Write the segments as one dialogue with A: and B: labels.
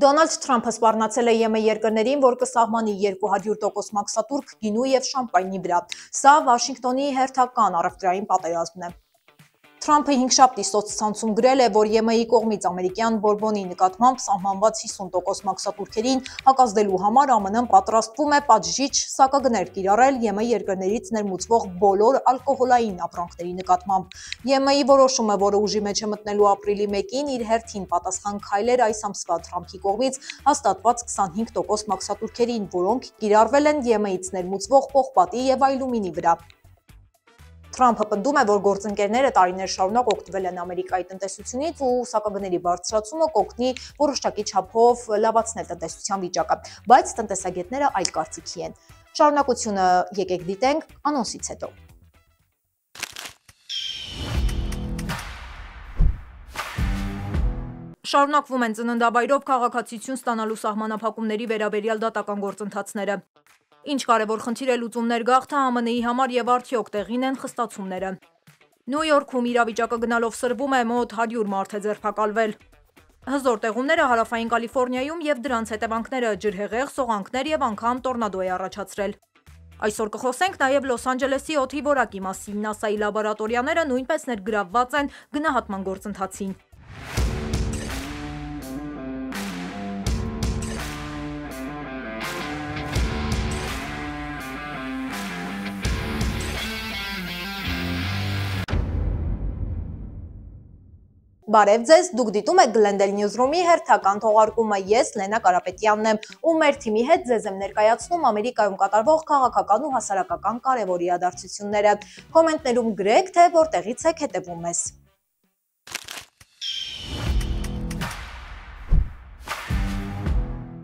A: Դոնալդ Թրամփը սպառնացել է ԵՄ երկրներին, որ կսահմանի 200% մաքսատուրք գինու և շամպայնի վրա։ Սա Վաշինգտոնի հերթական առևտրային պատերազմն է։ Թրամփը հինգշաբթի սոցցանցում գրել է, որ ԵՄ-ի կողմից ամերիկյան բորբոնի նկատմամբ սահմանված 50% մաքսատուրքերին հակազդելու համար ԱՄՆ-ն պատրաստվում է պատժիչ սակագներ կիրառել ԵՄ երկրներից ներմուծվող բոլոր ալկոհոլային ապրանքների նկատմամբ։ ԵՄ-ի որոշումը, որը ուժի մեջ է մտնելու ապրիլի 1-ին, իր հերթին պատասխան քայլ էր այս ամսվա Թրամփի կողմից հաստատված 25% մաքսատուրքերին, որոնք կիրառվել են ԵՄ-ից ներմուծվող պողպատի և այլումինի վրա։ Թրամփը պնդում է, որ գործընկերները տարիներ շարունակ օգտվել են Ամերիկայի տնտեսությունից ու սակագների բարձրացումը կօգնի որոշակի չափով լավացնել տնտեսության վիճակը, բայց տնտեսագետները այլ կարծիքի են։ Շարունակությունը եկեք դիտենք անոնսից հետո։ Շարունակվում են ծննդավայրով քաղաքացիություն ստանալու սահմանափակումների վերաբերյալ դատական գործընթացները։ Ինչ կարևոր խնդիր է լուծումներ գաղթը ԱՄՆ-ի համար և արդյոք տեղին են խստացումները։ Նյու Յորքում իրավիճակը գնալով սրվում է, մոտ 100 մարդ է ձերբակալվել։ Հզոր տեղումները Հարավային Կալիֆոռնիայում և դրանց հետևանքները ջրհեղեղ, սողանքներ և անգամ տորնադո է առաջացրել։ Այսօր կխոսենք նաև Լոս Անջելեսի օդի որակի մասին։ ՆԱՍԱ-ի լաբորատորիաները նույնպես ներգրավված են գնահատման գործընթացին։ Բարև ձեզ, դուք դիտում եք Glendale Newsroom-ի հերթական թողարկումը, ես Լենա Կարապետյանն եմ ու մեր թիմի հետ ձեզ եմ ներկայացնում Ամերիկայում կատարվող քաղաքական ու հասարակական կարևոր իրադարձությունները։ Կոմենտներում գրեք, թե որտեղից եք հետևում մեզ։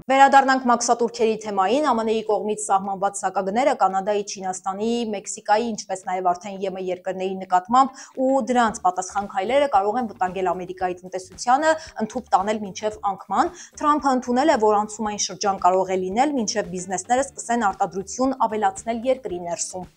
A: Վերադառնանք մաքսատուրքերի թեմային, ԱՄՆ-ի կողմից սահմանված սակագները Կանադայի, Չինաստանի, Մեքսիկայի, ինչպես նաև արդեն ԵՄ երկրների նկատմամբ ու դրանց պատասխան քայլերը կարող են վտանգել Ամերիկայի տնտեսությանը, ընդհուպ տանել մինչև անկման։ Թրամփը ընդունել է, որ անցումային շրջան կարող է լինել, մինչև բիզնեսները սկսեն արտադրություն ավելացնել երկրի ներսում։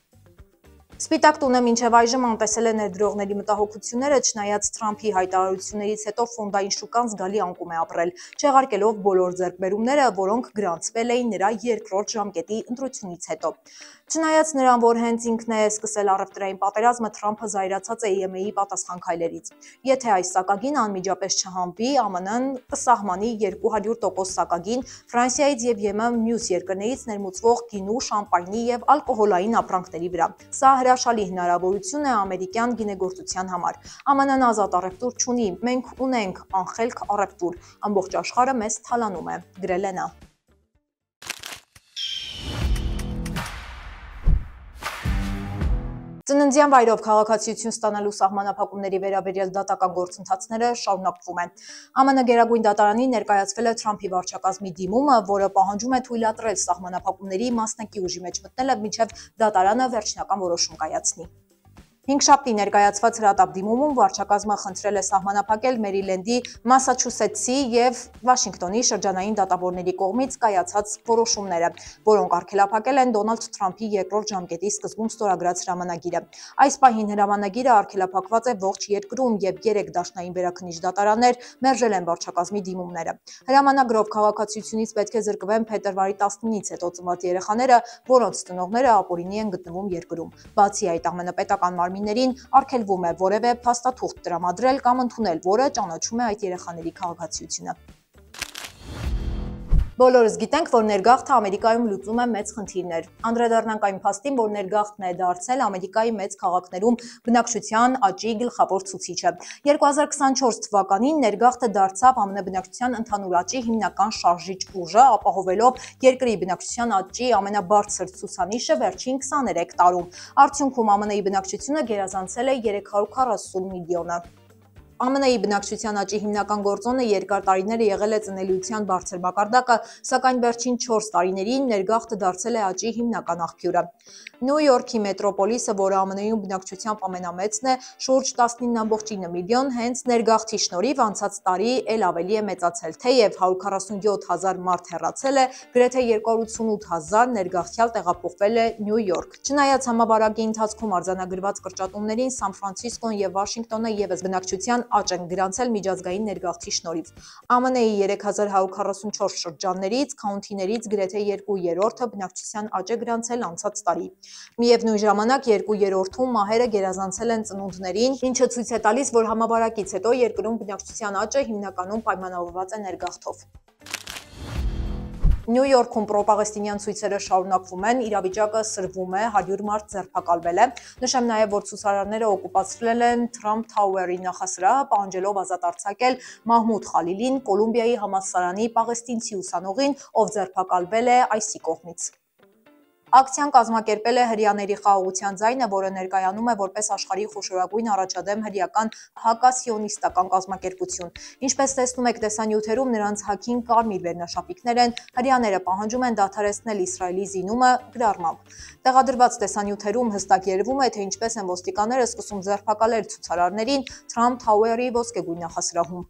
A: Սպիտակ տունը մինչև այժմ անտեսել է ներդրողների մտահոգությունները, չնայած Թրամփի հայտարարություններից հետո ֆոնդային շուկան զգալի անկում է ապրել, չեղարկելով բոլոր ձեռքբերումները, որոնք գրանցվել էին նրա երկրորդ ժամկետի ընտրությունից հետո։ Չնայած նրան, որ հենց ինքն է սկսել առևտրային պատերազմը, Թրամփը զայրացած է ԵՄ-ի պատասխան քայլերից։ Եթե այս սակագինը անմիջապես չհանվի, ԱՄՆ-ն կսահմանի 200% սակագին Ֆրանսիայից և ԵՄ մյուս երկրներից ներմուծվող գինու, շամպայնի և ալկոհոլային ապրանքների վրա։ Սա հրաշալի հնարավորություն է ամերիկյան գինեգործության համար։ ԱՄՆ-ն ազատ առևտուր չունի, մենք ունենք անխելք առևտուր, ամբողջ աշխարհը մեզ թալանում է, գրել է նա։ Ծննդյան վայրով քաղաքացիություն ստանալու սահմանափակումների վերաբերյալ դատական գործընթացները շարունակվում են։ ԱՄՆ Գերագույն դատարանի ներկայացվել է Թրամփի վարչակազմի դիմումը, որը պահանջում է թույլատրել սահմանափակումների մասնակի ուժի մեջ մտնելը, մինչև դատարանը վերջնական որոշում կայացնի։ Հինգշաբթի ներկայացված հրատապ դիմումում վարչակազմը խնդրել է սահմանափակել Մերիլենդի, Մասաչուսեթսի և Վաշինգտոնի շրջանային դատավորների կողմից կայացած որոշումները, որոնք արգելափակել են Դոնալդ Թրամփի երկրորդ ժամկետի սկզբում ստորագրած հրամանագիրը։ Այս պահին հրամանագիրը արգելափակված է ողջ երկրում, և 3 դաշնային վերաքննիչ դատարաններ մերժել են վարչակազմի դիմումները։ Հրամանագրով քաղաքացիությունից պետք է զրկվեն փետրվարի 19-ից հետո ծնված երեխաները, որոնց ծնողները ապօրինի են գտնվում երկրում։ Բացի այդ, ԱՄՆ պետական մարմիններին արգելվում է որևէ փաստաթուղթ տրամադրել կամ ընդունել, որը ճանաչում է այդ երեխաների քաղաքացիությունը։ Բոլորս գիտենք, որ ներգաղթը Ամերիկայում լուծում է մեծ խնդիրներ։ Անդրադառնանք այն փաստին, որ ներգաղթն է դարձել Ամերիկայի մեծ քաղաքներում բնակչության աճի գլխավոր ցուցիչը։ 2024 թվականին ներգաղթը դարձավ ԱՄՆ բնակչության ընդհանուր աճի հիմնական շարժիչ ուժը, ապահովելով երկրի բնակչության աճի ամենաբարձր ցուցանիշը վերջին 23 տարում։ Արդյունքում ԱՄՆ-ի բնակչությունը գերազանցել է 340 միլիոնը։ ԱՄՆ-ի բնակչության աճի հիմնական գործոնը երկար տարիներ եղել է ծնելիության բարձր մակարդակը, սակայն վերջին 4 տարիներին ներգաղթը դարձել է աճի հիմնական աղբյուրը։ Նյու Յորքի մետրոպոլիսը, որը ԱՄՆ-ում բնակչությամբ ամենամեծն է, շուրջ 19.9 միլիոն, հենց ներգաղթի շնորհիվ անցած տարի էլ ավելի է մեծացել, թեև 147,000 մարդ հեռացել է, գրեթե 288,000 ներգաղթյալ տեղափոխվել է Նյու Յորք։ Չնայած համավարակի ընթացքում արձանագրված կրճատումներին, Սան Ֆրանցիսկոն և Վաշինգտոնը ևս բնակչության աճ են գրանցել միջազգային ներգաղթի շնորհիվ։ ԱՄՆ-ի 3144 շրջաններից, քաունթիներից գրեթե 2/3-ը բնակչության աճ է գրանցել անցած տարի։ Միևնույն ժամանակ 2/3-ում մահերը գերազանցել են ծնունդներին, ինչը ցույց է տալիս, որ համավարակից հետո երկրում բնակչության աճը հիմնականում պայմանավորված է ներգաղթով։ Նյու Յորքում պրոպաղեստինյան ցույցերը շարունակվում են, իրավիճակը սրվում է, 100 մարդ ձերբակալվել է։ Նշեմ նաև, որ ցուցարարները օկուպացրել են Trump Tower-ի նախասրահը, պահանջելով ազատ արձակել Մահմուդ Խալիլին, Կոլումբիայի համալսարանի պաղեստինցի ուսանողին, ով ձերբակալվել է ISIS կողմից։ Ակցիան կազմակերպել է Հրեաների խաղաղության ձայնը, որը ներկայանում է որպես աշխարհի խոշորագույն առաջադեմ հրեական հակասիոնիստական կազմակերպություն։ Ինչպես տեսնում եք տեսանյութերում, նրանց հագին կարմիր վերնաշապիկներ են, հրեաները պահանջում են դադարեցնել Իսրայելի զինումը գրառմամբ։ Տեղադրված տեսանյութերում հստակ երևում է, թե ինչպես են ոստիկանները սկսում ձերբակալել ցուցարարներին Trump Tower-ի ոսկեգույն նախասրահում։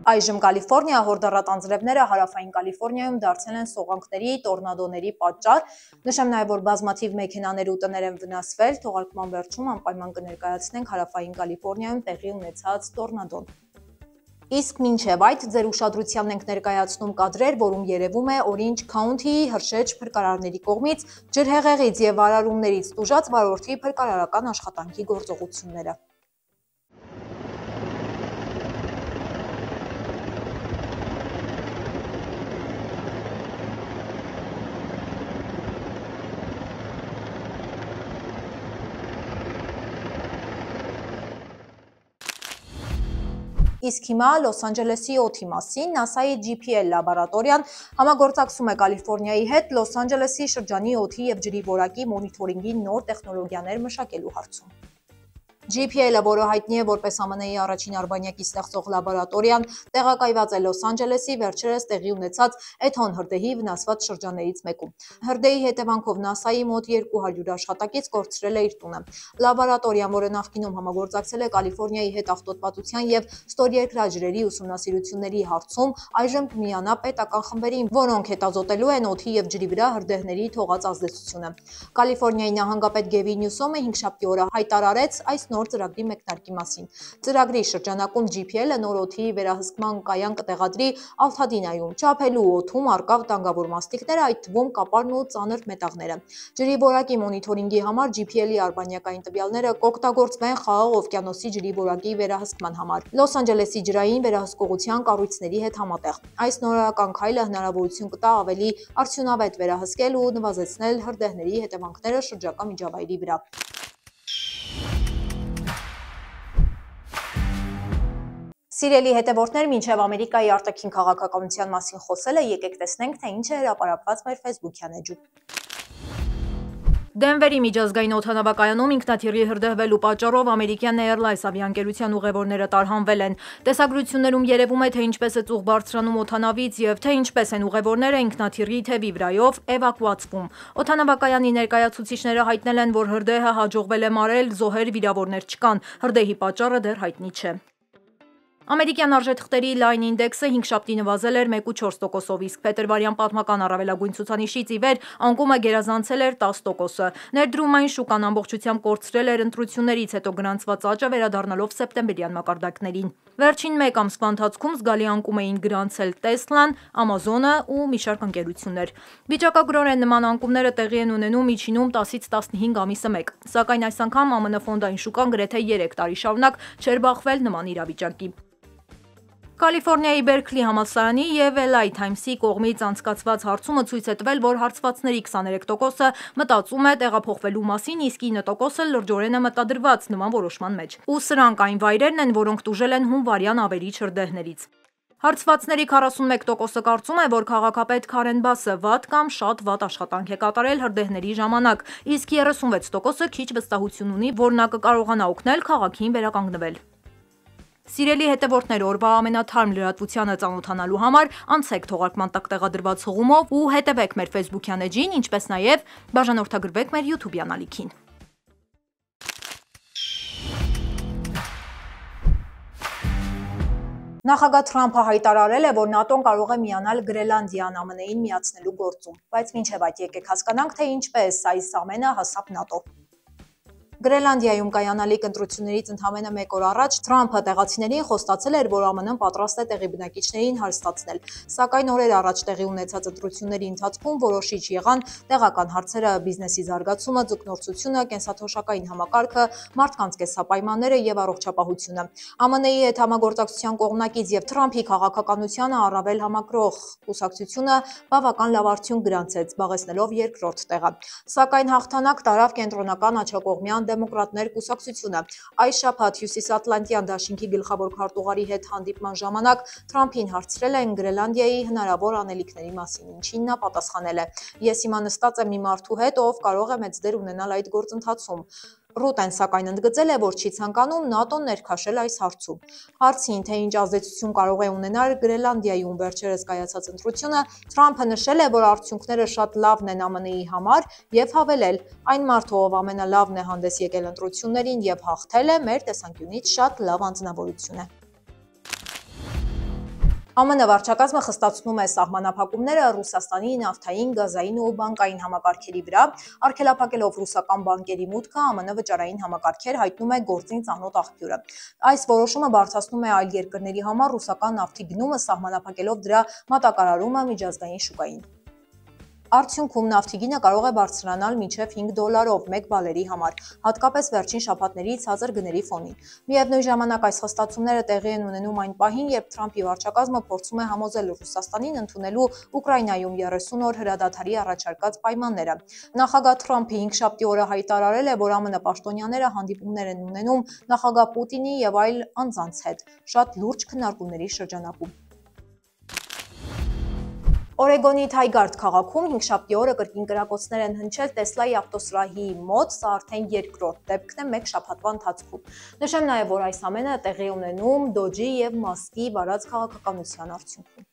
A: Այժմ Կալիֆոռնիա հորդառատ անձրևները հարավային Կալիֆոռնիայում դարձել են սողանքների, տորնադոների պատճառ։ Նշեմ նաև, որ բազմաթիվ մեքենաներ ու տներ են վնասվել։ Թողարկման վերջում անպայման կներկայացնենք հարավային Կալիֆոռնիայում տեղի ունեցած տորնադոն։ Իսկ մինչև այդ ձեր ուշադրությանն ենք ներկայացնում կադրեր, որում երևում է Օրինջ Քաունթիի հրշեջ փրկարարների կողմից ջրհեղեղից և վարարումներից տուժած վարորդի փրկարարական աշխատանքի գործողությունները։ Իսկ հիմա Լոս Անջելեսի օդի մասին NASA-ի GPL լաբորատորիան համագործակցում է Կալիֆոռնիայի հետ Լոս Անջելեսի շրջանի օդի և ջրի որակի մոնիթորինգի նոր տեխնոլոգիաներ մշակելու հարցում։ GPL-ը, որը հայտնի է որպես ԱՄՆ-ի առաջին արբանյակի ստեղծող լաբորատորիան, տեղակայված է Լոս Անջելեսի վերջերս տեղի ունեցած Էթոն հրդեհի վնասված շրջաններից մեկում։ Հրդեհի հետևանքով NASA-ի մոտ 200 աշխատակից կորցրել է իր տունը։ Լաբորատորիան, որը նախկինում համագործակցել է Կալիֆոռնիայի հետ աղտոտվածության և ստորերկրաջրերի ուսումնասիրությունների հարցում, այժմ կմիանա պետական խմբերին, որոնք հետազոտելու են օդի և ջրի վրա հրդեհների թողած ազդեցությունը։ Կալիֆոռնիայի նահանգապետ Գևին Նյուսոմը հինգշաբթի օրը հայտարարեց այս նոր ծրագրի մեկնարկի մասին։ Ծրագրի շրջանակում GPL-ը նոր օդի վերահսկման կայան կտեղադրի Ալթադինայում, չափելու օդում առկա վտանգավոր մաստիկները, այդ թվում կապարն ու ծանր մետաղները։ Ջրի որակի մոնիթորինգի համար GPL-ի արբանյակային տվյալները կօգտագործվեն Խաղաղ օվկիանոսի ջրի որակի վերահսկման համար Լոս Անջելեսի ջրային վերահսկողության կառույցների հետ համատեղ։ Այս նորարարական քայլը հնարավորություն կտա ավելի արդյունավետ վերահսկել ու նվազեցնել հրդեհների հետևանքները շրջակա միջավայրի վրա։ Սիրելի հետևորդներ, մինչև Ամերիկայի արտաքին քաղաքականության մասին խոսելը, եկեք տեսնենք, թե ինչ է հրապարակված մեր Facebook-յան էջում։ Դենվերի միջազգային օդանավակայանում ինքնաթիռի հրդեհվելու պատճառով ամերիկյան Airlines ավիաընկերության ուղևորները տարհանվել են։ Տեսագրություններում երևում է, թե ինչպես է ծուղ բարձրանում օդանավից և թե ինչպես են ուղևորները ինքնաթիռի թևի վրայով էվակուացվում։ Օդանավակայանի ներկայացուցիչները հայտնել են, որ հրդեհը հաջողվել է մարել, զոհեր, վիրավորներ չկան։ Հրդեհի պատճառը դեռ հայտնի չէ։ Ամերիկյան արժեթղթերի լայն ինդեքսը հինգշաբթի նվազել էր 1,4%-ով, իսկ փետրվարյան պատմական առավելագույն ցուցանիշից ի վեր անկումը գերազանցել էր 10%-ը։ Ներդրումային շուկան ամբողջությամբ կորցրել էր ընտրություններից հետո գրանցված աճը վերադառնալով սեպտեմբերյան մակարդակներին։ Վերջին մեկ ամսվա ընթացքում զգալի անկում էին գրանցել Տեսլան, Ամազոնը ու մի շարք ընկերություններ։ Վիճակագրորեն նման անկումները տեղի են ունենում միջինում 10-ից 15 ամիսը մեկ, սակայն այս անգամ ԱՄՆ ֆոնդային շուկան գրեթե 3 տարի շարունակ չէր բախվել նման իրավիճակի։ Կալիֆոռնիայի Բերքլի համալսարանի և LA Times-ի կողմից անցկացված հարցումը ցույց է տվել, որ հարցվածների 23%-ը մտածում է տեղափոխվելու մասին, իսկ 9%-ը լրջորեն է մտադրված նման որոշման մեջ։ Ու սրանք այն վայրերն են, որոնք տուժել են հունվարյան ավերիչ հրդեհներից։ Հարցվածների 41%-ը կարծում է, որ քաղաքապետ Քարեն Բասը վատ կամ շատ վատ աշխատանք է կատարել հրդեհների ժամանակ, իսկ 36%-ը քիչ վստահություն ունի, որ նա կկարողանա օգնել քաղաքին վերականգնվել։ Սիրելի հետևորդներ, օրվա ամենաթարմ լրատվությանը ծանոթանալու համար անցեք թողարկման տակ տեղադրված հղումով ու հետևեք մեր Facebook-յան էջին, ինչպես նաև բաժանորդագրվեք մեր YouTube-յան ալիքին։ Նախագահ Թրամփը հայտարարել է, որ ՆԱՏՕ-ն կարող է միանալ Գրենլանդիան ԱՄՆ-ին միացնելու գործում, բայց մինչև այդ եկեք հասկանանք, թե ինչպես այս ամենը հասավ ՆԱՏՕ։ Գրենլանդիայում կայանալիք ընտրություններից ընդամենը 1 օր առաջ Թրամփը տեղացիներին խոստացել էր, որ ԱՄՆ-ն պատրաստ է տեղի բնակիչներին հարստացնել, սակայն օրեր առաջ տեղի ունեցած ընտրությունների ընթացքում որոշիչ եղան տեղական հարցերը, բիզնեսի զարգացումը, ձկնորսությունը, կենսաթոշակային համակարգը, մարդկանց կենսապայմանները եւ առողջապահությունը։ ԱՄՆ-ի հետ համագործակցության կողմնակից եւ Թրամփի քաղաքականությանը առավել համակրող կուսակցությունը բավական լավ արդյունք գրանցեց, զբաղեցնելով երկրորդ տեղը։ Սակայն հաղթանակ տարավ կենտրոնական աջակողմյան դեմոկրատներ կուսակցությունը։ Այս շաբաթ Հյուսիսատլանտյան դաշինքի գլխավոր քարտուղարի հետ հանդիպման ժամանակ Թրամփին հարցրել են Գրենլանդիայի հնարավոր անելիքների մասին, ինչին նա պատասխանել է. «Ես հիմա նստած եմ մի մարդու հետ, ով կարող է մեծ դեր ունենալ այդ գործընթացում»։ Ռուտեն սակայն ընդգծել է, որ չի ցանկանում ՆԱՏՕ-ն ներքաշել այս հարցում։ Հարցին, թե ինչ ազդեցություն կարող է ունենալ Գրենլանդիայում վերջերս կայացած ընտրությունը, Թրամփը նշել է, որ արդյունքները շատ լավն են ԱՄՆ-ի համար եւ հավելել. «Այն մարդը, ով ամենալավն է հանդես եկել ընտրություններին եւ հաղթել է, մեր տեսանկյունից շատ լավ անձնավորություն է»։ ԱՄՆ վարչակազմը խստացնում է սահմանափակումները Ռուսաստանի նավթային, գազային ու բանկային համակարգերի վրա, արգելափակելով ռուսական բանկերի մուտքը, ԱՄՆ վճարային համակարգեր հայտնում է գործին ծանոթ աղբյուրը։ Այս որոշումը բարդացնում է այլ երկրների համար ռուսական նավթի գնումը, սահմանափակելով դրա մատակարարումը միջազգային շուկային։ Արդյունքում նավթի գինը կարող է բարձրանալ մինչև $5 մեկ բալերի համար, հատկապես վերջին շաբաթների ցածր գների ֆոնին։ Միևնույն ժամանակ այս խստացումները տեղի են ունենում այն պահին, երբ Թրամփի վարչակազմը փորձում է համոզել Ռուսաստանին ընդունելու Ուկրաինայում 30 օր հրադադարի առաջարկած պայմանները։ Նախագահ Թրամփը հինգշաբթի օրը հայտարարել է, որ ԱՄՆ պաշտոնյաները հանդիպումներ են ունենում նախագահ Պուտինի եւ այլ անձանց հետ, շատ լուրջ քննարկումների շրջանակում։ Օրեգոնի Թայգարդ քաղաքում հինգշաբթի օրը կրկին կրակոցներ են հնչել Տեսլայի ավտոսրահի մոտ, սա արդեն երկրորդ դեպքն է մեկ շաբաթվա ընթացքում։ Նշեմ նաև, որ այս ամենը տեղի ունենում Դոջի եւ Մասկի վարած քաղաքականության արդյունքում։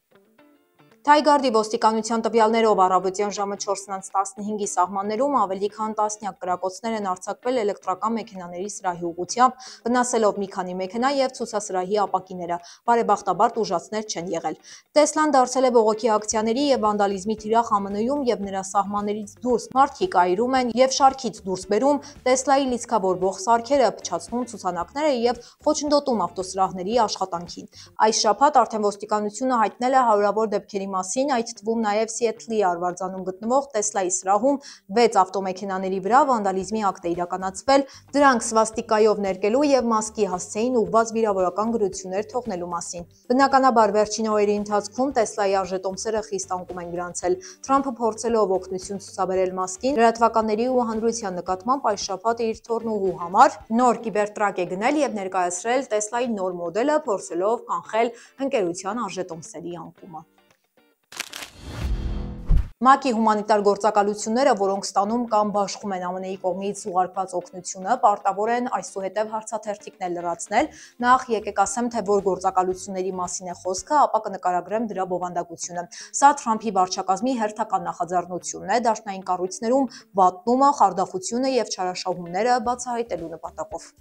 A: Թայգարդի ոստիկանության տվյալներով առավոտյան ժամը 4:15-ի սահմաններում ավելի քան տասնյակ կրակոցներ են արձակվել էլեկտրական մեքենաների սրահի ուղղությամբ, վնասելով մի քանի մեքենա եւ ցուցասրահի ապակիները։ Բարեբախտաբար տուժածներ չեն եղել։ Տեսլան դարձել է բողոքի ակցիաների եւ վանդալիզմի թիրախ ԱՄՆ-ում եւ նրա սահմաններից դուրս մարդիկ այրում են եւ շարքից դուրս բերում Տեսլայի լիցքավորվող սարքերը, փչացնում ցուցանակները եւ խոչընդոտում ավտոսրահների աշխատանքին։ Այս շաբաթ արդեն ոստիկանությունը հայտնել է հարյուրավոր դեպքերի մասին, այդ թվում նաև Սիեթլի արվարձանում գտնվող Տեսլայի սրահում 6 ավտոմեքենաների վրա վանդալիզմի ակտ է իրականացվել, դրանք սվաստիկայով ներկելու եւ Մասկի հասցեին ուղղված վիրավորական գրություններ թողնելու մասին։ Բնականաբար վերջին օրերի ընթացքում Տեսլայի արժետոմսերը խիստ անկում են գրանցել։ Թրամփը փորձելով օգնություն ցուցաբերել Մասկին, լրատվականների ու հանրության նկատմամբ այս շաբաթ իր թորնուղու համար նոր կիբերտրակ է գնել եւ ներկայացրել Տեսլայի նոր մոդելը, փորձելով կանխել ընկերության արժետոմսերի անկումը։ ՄԱԿ-ի հումանիտար գործակալությունները, որոնք ստանում կամ բաշխում են ԱՄՆ-ի կողմից ուղարկված օգնությունը, պարտավոր են այսուհետև հարցաթերթիկներ լրացնել։ Նախ եկեք ասեմ, թե որ գործակալությունների մասին է խոսքը, ապա կնկարագրեմ դրա բովանդակությունը։ Սա Թրամփի վարչակազմի հերթական նախաձեռնությունն է դաշնային կառույցներում վատնումը, խարդախությունը եւ չարաշահումները բացահայտելու նպատակով։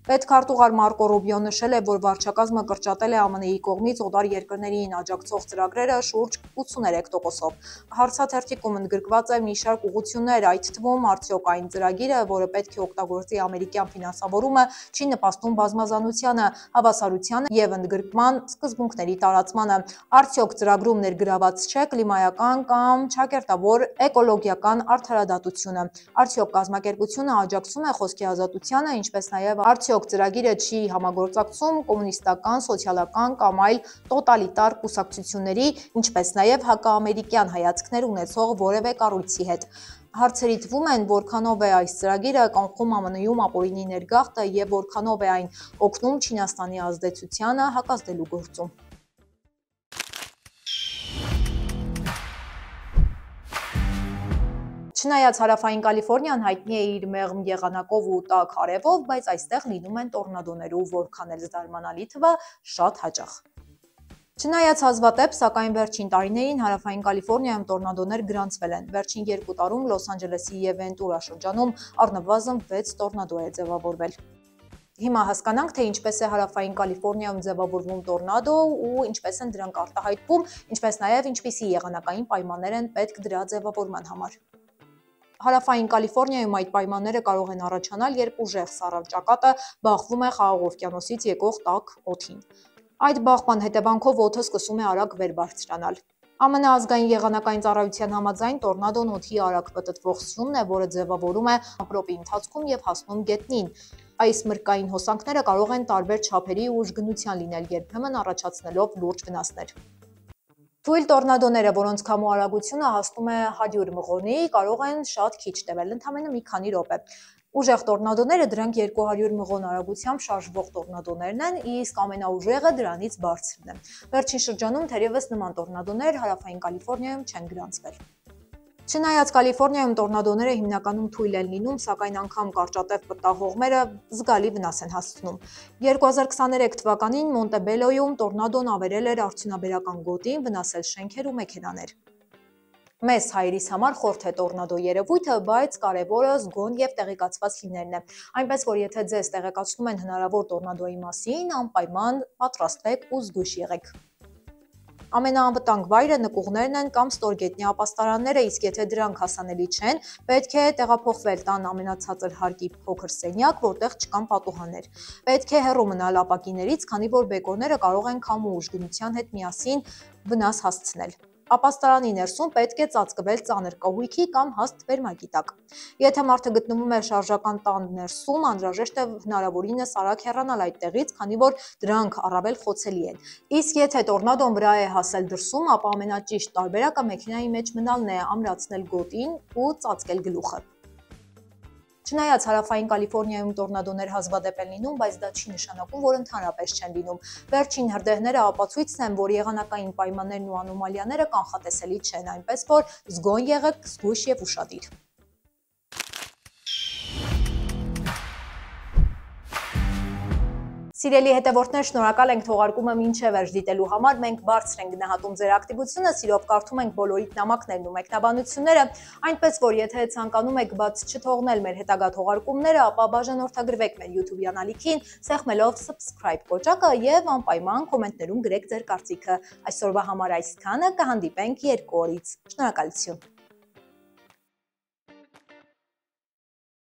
A: Պետքարտուղար Մարկո Ռուբիոն նշել է, որ վարչակազմը կրճատել է ԱՄՆ-ի կողմից օտար երկրներին աջակցող ծրագրերը շուրջ 83%-ով։ Հարցաթերթիկում ընդգրկված է մի շարք ուղղություններ, այդ թվում արդյոք այն ծրագիրը, որը պետք է օգտագործի ամերիկյան ֆինանսավորումը, չի նպաստում բազմազանությանը, հավասարությանը եւ ընդգրկման սկզբունքների տարածմանը։ Արդյոք ծրագրում ներգրաված չէ կլիմայական կամ ճակերտավոր էկոլոգիական արդարադատությունը։ Արդյոք կազմակերպությունը աջակցում է խոսքի ազատությանը, ինչպես նաեւ արդյոք ծրագիրը չի համագործակցում կոմունիստական, սոցիալական կամ այլ տոտալիտար կուսակցությունների, ինչպես նաև հակաամերիկյան հայացքներ ունեցող որևէ կառույցի հետ։ Հարցերի թվում են, որքանով է այս ծրագիրը կանխում ԱՄՆ-ում ապօրինի ներգաղթը եւ որքանով է այն օգնում Չինաստանի ազդեցությանը հակազդելու գործում։ Չնայած հարավային Կալիֆոռնիան հայտնի է իր մեղմ եղանակով ու տաք արևով, բայց այստեղ լինում են տորնադոներու, որքան էլ զարմանալի թվա, շատ հաճախ։ Չնայած հազվադեպ, սակայն վերջին տարիներին հարավային Կալիֆոռնիայում տորնադոներ գրանցվել են։ Վերջին 2 տարում Լոս Անջելեսի եւ Վենտուրա շրջանում առնվազն 6 տորնադո է ձևավորվել։ Հիմա հասկանանք, թե ինչպես է հարավային Կալիֆոռնիայում ձևավորվում տորնադո ու ինչպես են դրանք արտահայտվում, ինչպես նաև ինչպիսի եղանակային պայմաններ են պետք դրա ձևավորման համար։ Հարավային Կալիֆոռնիայում այդ պայմանները կարող են առաջանալ, երբ ուժեղ սառան ճակատը բախվում է Խաղաղ օվկիանոսից եկող տաք օդին։ Այդ բախման հետևանքով օդը սկսում է արագ վեր բարձրանալ։ ԱՄՆ ազգային եղանակային ծառայության համաձայն տորնադոն օդի արագ պտտվող սյունն է, որը ձևավորում է ամպրոպի ընթացքում եւ հասնում գետնին։ Այս մրրկային հոսանքները կարող են տարբեր չափերի ու ուժգնության լինել, երբեմն առաջացնելով լուրջ վնասներ։ Թույլ տորնադոները, որոնց քամու արագությունը հասնում է 100 մղոնի, կարող են շատ քիչ տևել, ընդամենը մի քանի րոպե։ Ուժեղ տորնադոները դրանք 200 մղոն արագությամբ շարժվող տորնադոներն են, իսկ ամենաուժեղը դրանից բարձրն է։ Վերջին շրջանում թերևս նման տորնադոներ հարավային Կալիֆոռնիայում չեն գրանցվել։ Չնայած Կալիֆոռնիայում տորնադոները հիմնականում թույլ են լինում, սակայն անգամ կարճատև պտտահողմերը զգալի վնաս են հասցնում։ 2023 թվականին Մոնտեբելոյում տորնադոն ավերել էր արդյունաբերական գոտին, վնասել շենքեր ու մեքենաներ։ Մեզ հայերիս համար խորթ է տորնադո երևույթը, բայց կարևորը զգոն եւ տեղեկացված լինելն է։ Այնպես որ եթե ձեզ տեղեկացնում են հնարավոր տորնադոյի մասին, անպայման պատրաստվեք ու զգույշ եղեք։ Ամենաանվտանգ վայրը նկուղներն են կամ ստորգետնյա ապաստարանները, իսկ եթե դրանք հասանելի չեն, պետք է տեղափոխվել տան ամենացածր հարկի փոքր սենյակ, որտեղ չկան պատուհաններ։ Պետք է հեռու մնալ ապակիներից, քանի որ բեկորները կարող են քամու ուժգնության հետ միասին վնաս հասցնել։ Ապաստարանի ներսում պետք է ծածկվել ծանր կահույքի կամ հաստ վերմակի տակ։ Եթե մարդը գտնվում է շարժական տան ներսում, անհրաժեշտ է հնարավորինս արագ հեռանալ այդտեղից, քանի որ դրանք առավել խոցելի են։ Իսկ եթե տորնադոն վրա է հասել դրսում, ապա ամենաճիշտ տարբերակը մեքենայի մեջ մնալն է, ամրացնել գոտին ու ծածկել գլուխը։ Չնայած հարավային Կալիֆոռնիայում տորնադոներ հազվադեպ են լինում, բայց դա չի նշանակում, որ ընդհանրապես չեն լինում։ Վերջին հրդեհները ապացույցն են, որ եղանակային պայմաններն ու անոմալիաները կանխատեսելի չեն, այնպես որ զգոն եղեք, զգույշ եւ ուշադիր։ Սիրելի հետևորդներ, շնորհակալ ենք թողարկումը մինչև վերջ դիտելու համար։ Մենք բարձր ենք գնահատում ձեր ակտիվությունը, սիրով կարդում ենք բոլորիդ նամակներն ու մեկնաբանությունները, այնպես որ եթե ցանկանում եք բաց չթողնել մեր հետագա թողարկումները, ապա բաժանորդագրվեք մեր YouTube ալիքին, սեղմելով subscribe կոճակը եւ անպայման կոմենտներում գրեք ձեր կարծիքը։ Այսօրվա համար այսքանը, կհանդիպենք 2 օրից։ Շնորհակալություն։